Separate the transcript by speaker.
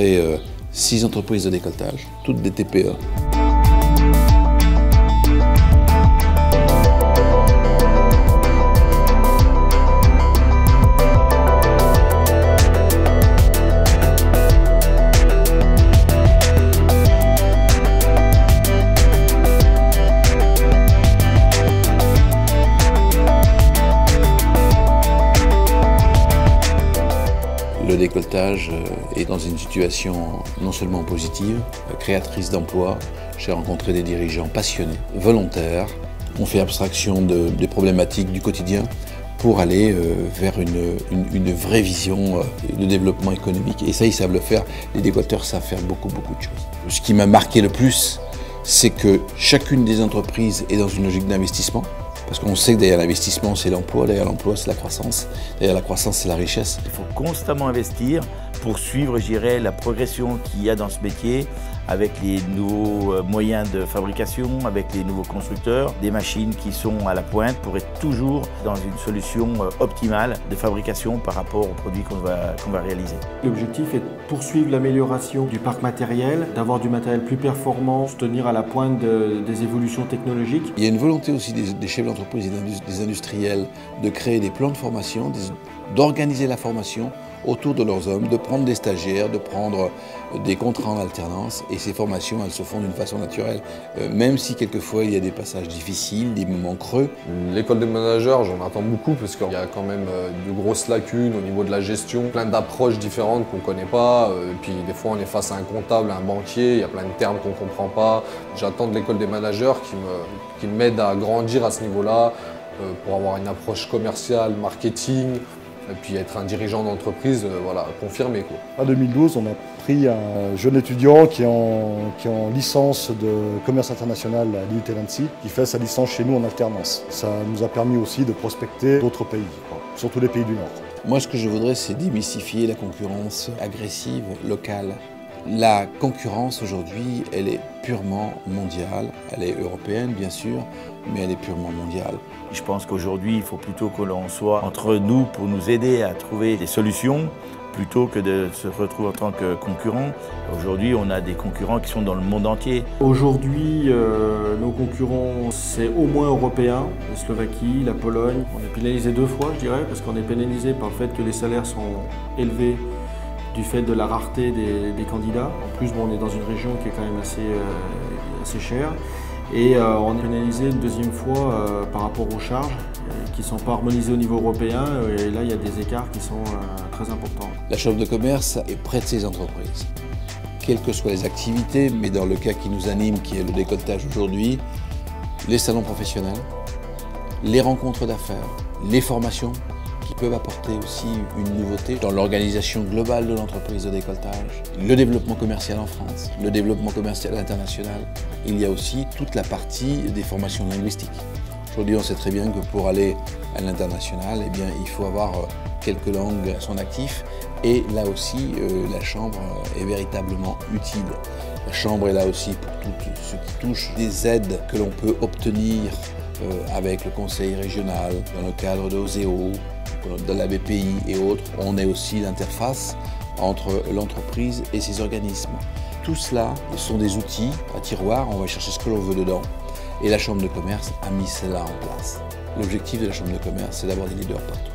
Speaker 1: rencontré 6 entreprises de décolletage, toutes des TPE. Le décolletage est dans une situation non seulement positive, créatrice d'emplois. J'ai rencontré des dirigeants passionnés, volontaires. On fait abstraction des problématiques du quotidien pour aller vers une vraie vision de développement économique. Et ça, ils savent le faire. Les décolleteurs savent faire beaucoup de choses. Ce qui m'a marqué le plus, c'est que chacune des entreprises est dans une logique d'investissement. Parce qu'on sait que derrière l'investissement, c'est l'emploi, derrière l'emploi, c'est la croissance, derrière la croissance, c'est la richesse.
Speaker 2: Il faut constamment investir pour suivre, je dirais, la progression qu'il y a dans ce métier avec les nouveaux moyens de fabrication, avec les nouveaux constructeurs, des machines qui sont à la pointe pour être toujours dans une solution optimale de fabrication par rapport aux produits qu'on va réaliser.
Speaker 3: L'objectif est de poursuivre l'amélioration du parc matériel, d'avoir du matériel plus performant, se tenir à la pointe des évolutions technologiques.
Speaker 1: Il y a une volonté aussi des chefs d'entreprise et des industriels de créer des plans de formation, d'organiser la formation autour de leurs hommes, de prendre des stagiaires, de prendre des contrats en alternance, et ces formations, elles se font d'une façon naturelle, même si quelquefois il y a des passages difficiles, des moments creux.
Speaker 4: L'école des managers, j'en attends beaucoup parce qu'il y a quand même de grosses lacunes au niveau de la gestion, plein d'approches différentes qu'on ne connaît pas, et puis des fois on est face à un comptable, un banquier, il y a plein de termes qu'on ne comprend pas. J'attends de l'école des managers qui m'aide à grandir à ce niveau-là, pour avoir une approche commerciale, marketing, et puis être un dirigeant d'entreprise, voilà, confirmé, quoi.
Speaker 5: En 2012, on a pris un jeune étudiant qui est en licence de commerce international à l'IUT Nancy, qui fait sa licence chez nous en alternance. Ça nous a permis aussi de prospecter d'autres pays, surtout les pays du Nord.
Speaker 1: Moi, ce que je voudrais, c'est démystifier la concurrence agressive locale. La concurrence aujourd'hui, elle est purement mondiale. Elle est européenne, bien sûr, mais elle est purement mondiale.
Speaker 2: Je pense qu'aujourd'hui, il faut plutôt que l'on soit entre nous pour nous aider à trouver des solutions, plutôt que de se retrouver en tant que concurrents. Aujourd'hui, on a des concurrents qui sont dans le monde entier.
Speaker 3: Aujourd'hui, nos concurrents, c'est au moins européens, la Slovaquie, la Pologne. On est pénalisé 2 fois, je dirais, parce qu'on est pénalisé par le fait que les salaires sont élevés du fait de la rareté des candidats. En plus, bon, on est dans une région qui est quand même assez chère. Et on est pénalisé une deuxième fois par rapport aux charges qui ne sont pas harmonisées au niveau européen. Et là, il y a des écarts qui sont très importants.
Speaker 1: La Chambre de commerce est près de ces entreprises, quelles que soient les activités, mais dans le cas qui nous anime, qui est le décolletage aujourd'hui, les salons professionnels, les rencontres d'affaires, les formations, qui peuvent apporter aussi une nouveauté dans l'organisation globale de l'entreprise de décolletage, le développement commercial en France, le développement commercial international. Il y a aussi toute la partie des formations linguistiques. Aujourd'hui, on sait très bien que pour aller à l'international, eh bien, il faut avoir quelques langues à son actif. Et là aussi, la Chambre est véritablement utile. La Chambre est là aussi pour tout ce qui touche des aides que l'on peut obtenir avec le Conseil régional, dans le cadre de OSEO, de la BPI et autres. On est aussi l'interface entre l'entreprise et ses organismes. Tout cela sont des outils à tiroir, on va chercher ce que l'on veut dedans. Et la Chambre de commerce a mis cela en place. L'objectif de la Chambre de commerce, c'est d'avoir des leaders partout.